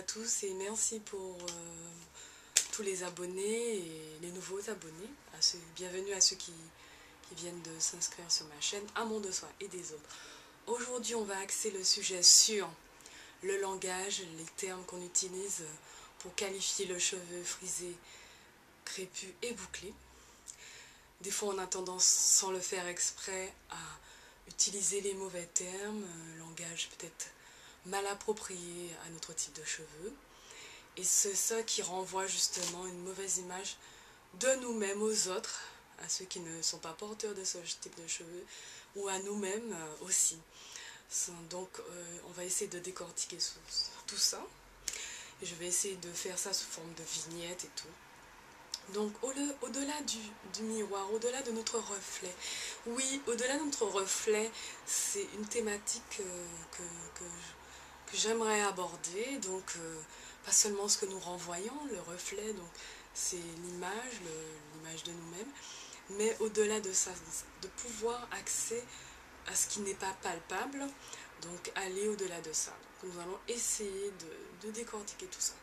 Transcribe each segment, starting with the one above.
tous et merci pour tous les abonnés et les nouveaux abonnés. Bienvenue à ceux qui viennent de s'inscrire sur ma chaîne Amour de soi et des autres. Aujourd'hui, on va axer le sujet sur le langage, les termes qu'on utilise pour qualifier le cheveu frisé, crépus et bouclé. Des fois, on a tendance, sans le faire exprès, à utiliser les mauvais termes, langage peut-être mal approprié à notre type de cheveux. Et c'est ça qui renvoie justement une mauvaise image de nous-mêmes aux autres, à ceux qui ne sont pas porteurs de ce type de cheveux, ou à nous-mêmes aussi. Donc on va essayer de décortiquer tout ça. Et je vais essayer de faire ça sous forme de vignettes et tout. Donc au-delà du miroir, au-delà de notre reflet, oui, au-delà de notre reflet, c'est une thématique que j'aimerais aborder. Donc pas seulement ce que nous renvoyons, le reflet, donc c'est l'image de nous-mêmes, mais au-delà de ça, de pouvoir accéder à ce qui n'est pas palpable, donc aller au-delà de ça. Donc, nous allons essayer de décortiquer tout ça.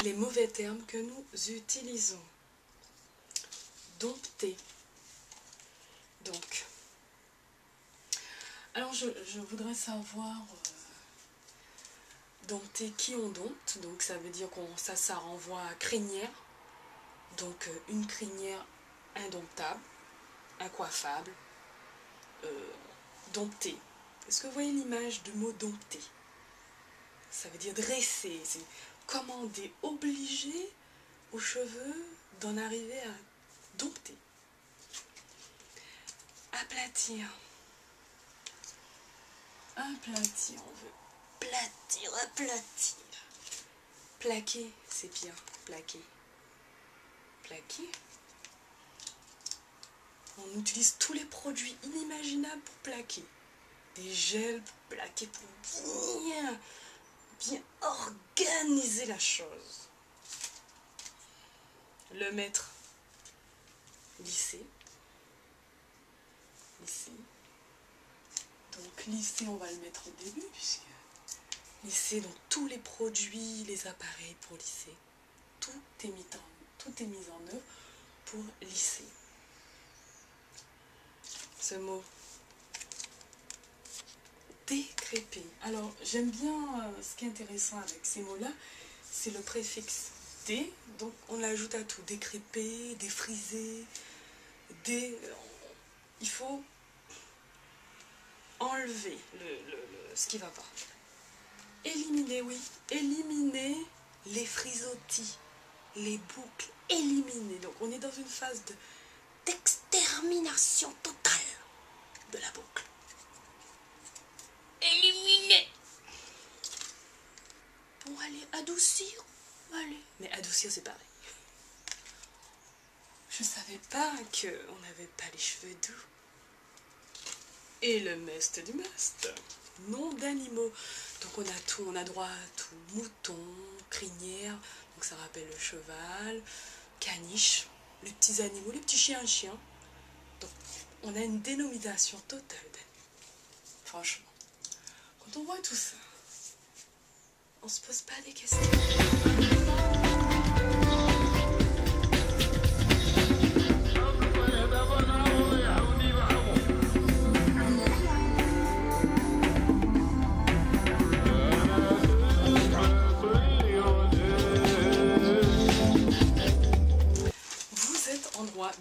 Les mauvais termes que nous utilisons. Dompter. Donc, alors je voudrais savoir dompter, qui on dompte. Donc ça veut dire ça renvoie à crinière. Donc une crinière indomptable, incoiffable, dompter. Est-ce que vous voyez l'image du mot dompter? Ça veut dire dresser, c'est commander, obliger aux cheveux d'en arriver à dompter. Aplatir. Aplatir, on veut platir, aplatir. Plaquer, c'est pire, plaquer. Plaquer. On utilise tous les produits inimaginables pour plaquer. Des gels pour plaquer, pour bien organiser la chose. Le mettre lissé. Lisser. Donc lisser, on va le mettre au début, puisque lisser, donc tous les produits, les appareils pour lisser, tout est mis en œuvre pour lisser. Ce mot décrépé. Alors j'aime bien ce qui est intéressant avec ces mots-là, c'est le préfixe dé, donc on l'ajoute à tout, décrépé, défrisé, il faut enlever ce qui ne va pas. Éliminer, oui, éliminer les frisottis, les boucles, éliminer. Donc on est dans une phase d'extermination totale de la boucle. Éliminer. Pour aller adoucir, allez. Mais adoucir, c'est pareil. Je ne savais pas qu'on n'avait pas les cheveux doux. Et le must du must. Nom d'animaux. Donc on a tout, on a droit à tout. Mouton, crinière, donc ça rappelle le cheval, caniche, les petits animaux, les petits chiens. Donc on a une dénomination totale d'animaux. Franchement, quand on voit tout ça, on se pose pas des questions.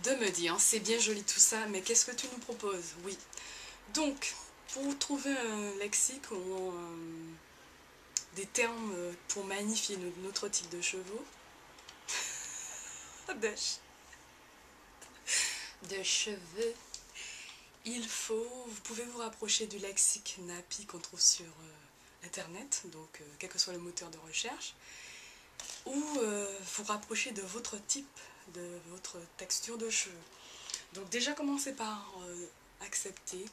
De me dire, c'est bien joli tout ça, mais qu'est-ce que tu nous proposes? Oui. Donc, pour trouver un lexique ou des termes pour magnifier notre type de cheveux, de cheveux, vous pouvez vous rapprocher du lexique NAPI qu'on trouve sur internet, donc quel que soit le moteur de recherche, ou vous rapprocher de votre type, de votre texture de cheveux. Donc déjà commencez par accepter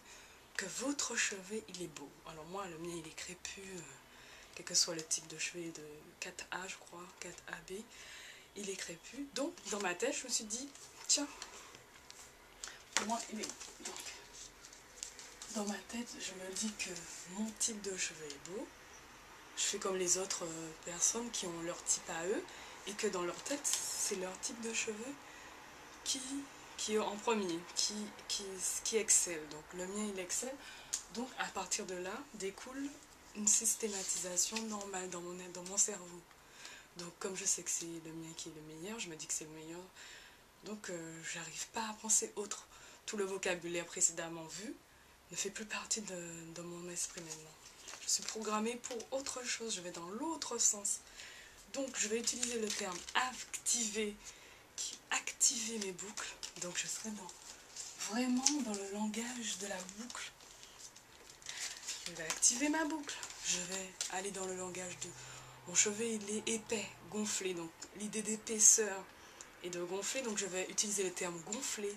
que votre cheveu il est beau. Alors moi le mien il est crépus, quel que soit le type de cheveux de 4A, je crois, 4AB, il est crépus. Donc, dans ma tête, je me suis dit, tiens, pour moi, il est... Donc, dans ma tête, je me dis que mon type de cheveux est beau. Je fais comme les autres personnes qui ont leur type à eux, et que dans leur tête, c'est leur type de cheveux qui est en premier, qui excelle. Donc, le mien, il excelle. Donc, à partir de là, découle une systématisation normale dans mon cerveau. Donc, comme je sais que c'est le mien qui est le meilleur, je me dis que c'est le meilleur. Donc, j'arrive pas à penser autre. Tout le vocabulaire précédemment vu ne fait plus partie de mon esprit maintenant. Je suis programmée pour autre chose, je vais dans l'autre sens. Donc, je vais utiliser le terme activer, activer mes boucles. Donc, je serai vraiment dans le langage de la boucle. Je vais activer ma boucle. Je vais aller dans le langage de... Mon cheveu, il est épais, gonflé. Donc, l'idée d'épaisseur et de gonfler. Donc, je vais utiliser le terme gonfler,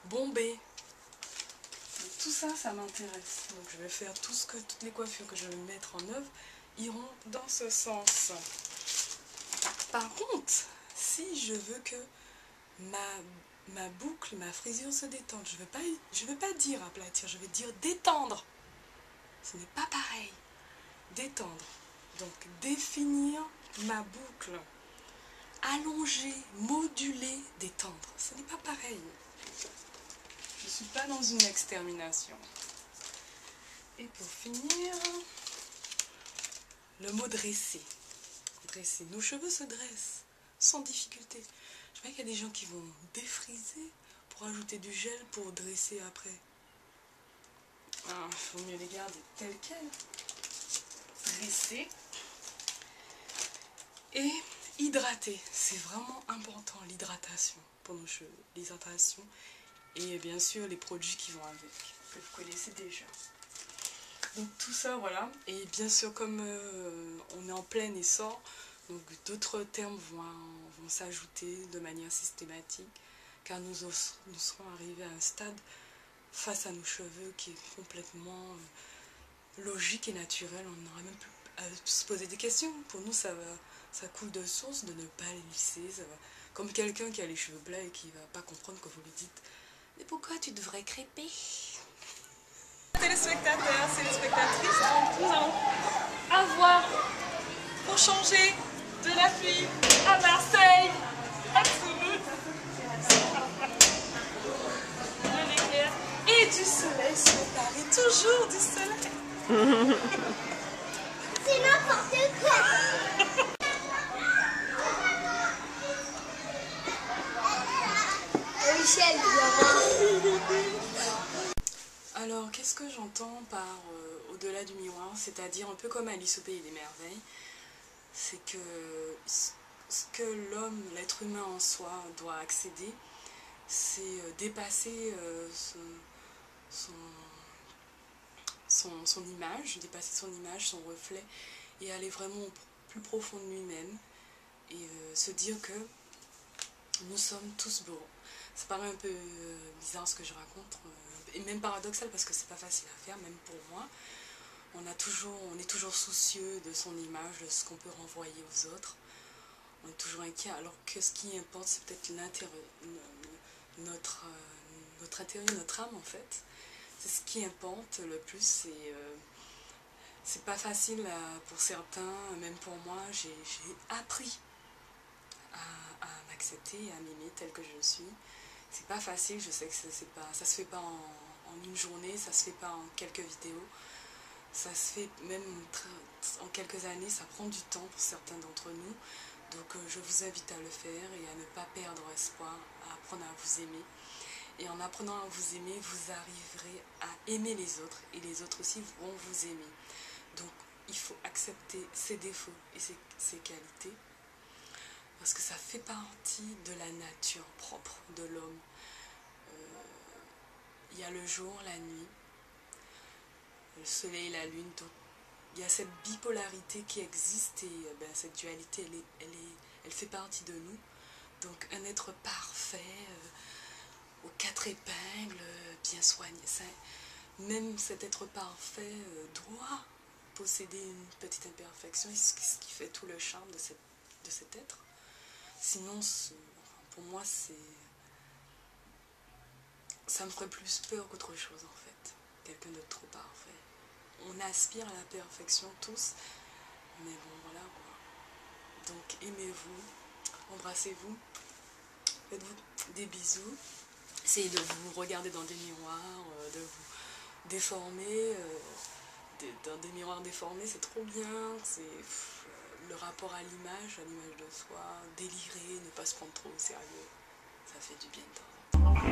bomber. Donc, tout ça, ça m'intéresse. Donc, je vais faire toutes les coiffures que je vais mettre en œuvre iront dans ce sens. Par contre, si je veux que ma boucle, ma frisure se détende, je ne veux pas dire aplatir, je vais dire détendre. Ce n'est pas pareil. Détendre. Donc, définir ma boucle. Allonger, moduler, détendre. Ce n'est pas pareil. Je ne suis pas dans une extermination. Et pour finir, le mot dresser. Dresser. Nos cheveux se dressent sans difficulté. Je vois qu'il y a des gens qui vont défriser pour ajouter du gel pour dresser après. Il faut mieux les garder tels quels. Dresser. Et hydrater. C'est vraiment important, l'hydratation pour nos cheveux. L'hydratation et bien sûr les produits qui vont avec, que vous connaissez déjà. Donc tout ça, voilà. Et bien sûr, comme on est en plein essor, donc d'autres termes vont s'ajouter de manière systématique, car nous serons arrivés à un stade face à nos cheveux qui est complètement logique et naturel. On n'aura même plus à se poser des questions. Pour nous, ça coule de source de ne pas les lisser. Ça va. Comme quelqu'un qui a les cheveux blancs et qui ne va pas comprendre que vous lui dites « Mais pourquoi tu devrais crêper ?» Téléspectateurs, téléspectatrices, donc nous allons avoir, pour changer de la pluie à Marseille, à Toulouse, de l'éclair et du soleil sur Paris, toujours du soleil. C'est n'importe quoi. Michel, Alors, qu'est-ce que j'entends par au-delà du miroir, c'est-à-dire un peu comme Alice au Pays des Merveilles, c'est que ce que l'homme, l'être humain en soi, doit accéder, c'est dépasser son image, dépasser son image, son reflet, et aller vraiment au plus profond de lui-même, et se dire que nous sommes tous beaux. Ça paraît un peu bizarre ce que je raconte, et même paradoxal parce que c'est pas facile à faire, même pour moi. On est toujours soucieux de son image, de ce qu'on peut renvoyer aux autres. On est toujours inquiet, alors que ce qui importe, c'est peut-être l'intérieur, notre intérieur, notre âme en fait. C'est ce qui importe le plus. C'est pas facile pour certains, même pour moi. J'ai appris à m'accepter et à m'aimer tel que je suis. C'est pas facile, je sais que ça se fait pas en une journée, ça se fait pas en quelques vidéos. Ça se fait même en quelques années, ça prend du temps pour certains d'entre nous. Donc je vous invite à le faire et à ne pas perdre espoir, à apprendre à vous aimer. Et en apprenant à vous aimer, vous arriverez à aimer les autres et les autres aussi vont vous aimer. Donc il faut accepter ses défauts et ses qualités parce que ça fait partie de la nature propre de l'homme. Il y a le jour, la nuit, le soleil et la lune, donc il y a cette bipolarité qui existe et cette dualité, elle fait partie de nous. Donc un être parfait, aux quatre épingles, bien soigné, même cet être parfait doit posséder une petite imperfection, ce qui fait tout le charme de cet être. Sinon, pour moi, ça me ferait plus peur qu'autre chose en fait. Quelqu'un de trop parfait. On aspire à la perfection tous, mais bon voilà quoi. Donc aimez-vous, embrassez-vous, faites-vous des bisous, essayez de vous regarder dans des miroirs, de vous déformer, dans des miroirs déformés, c'est trop bien, c'est le rapport à l'image de soi, délirer, ne pas se prendre trop au sérieux, ça fait du bien de temps en temps.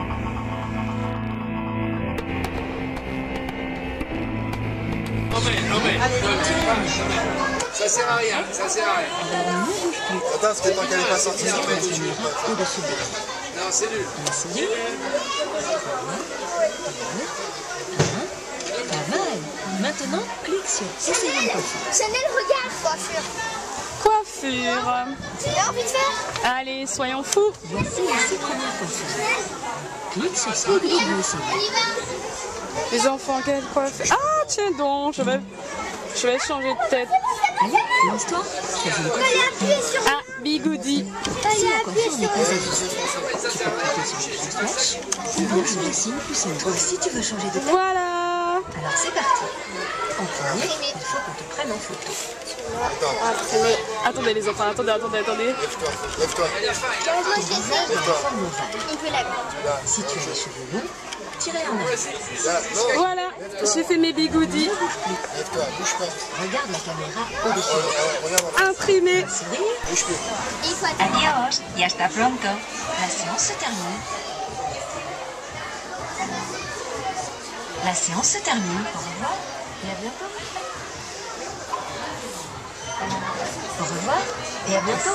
Ça sert à rien, ça sert à rien. Attends, parce que tant qu'elle n'est pas sortie, ça fait du jeu. Non, c'est nul. Pas mal. Maintenant, clique sur Essayer une coiffure. Chanel, regarde, coiffure. Coiffure. Tu as envie de faire? Allez, soyons fous. Voici les 6 premières coiffures. Clique sur celle que tu veux essayer. On y va? Les enfants, quelle coiffure? Ah, tiens donc, je vais changer de tête. Allez, lance-toi. Choisis une coiffure. Fallait appuyer sur... Ah, bigoudi. Si la coiffure n'est pas ajustée, tu peux cliquer sur le flèche ou bien sur le signe plus symbole. Si tu veux changer de tête, Voilà. alors c'est parti. En premier, il faut qu'on te prenne en photo. Attendez les enfants, attendez. Lève-toi, lève-toi. Ton visage est en forme ovale. On peut la... Si tu as les cheveux longs, tirez en arrière. Là, non, Voilà, j'ai fait mes bigoudis. lève-toi, bouge pas. Regarde la caméra au-dessus. Regarde en face, Imprimé. Sourire. bouge plus. Il faut attendre. Adios, ya está pronto. La séance se termine. La séance se termine. Au revoir et à bientôt. Au revoir et à bientôt.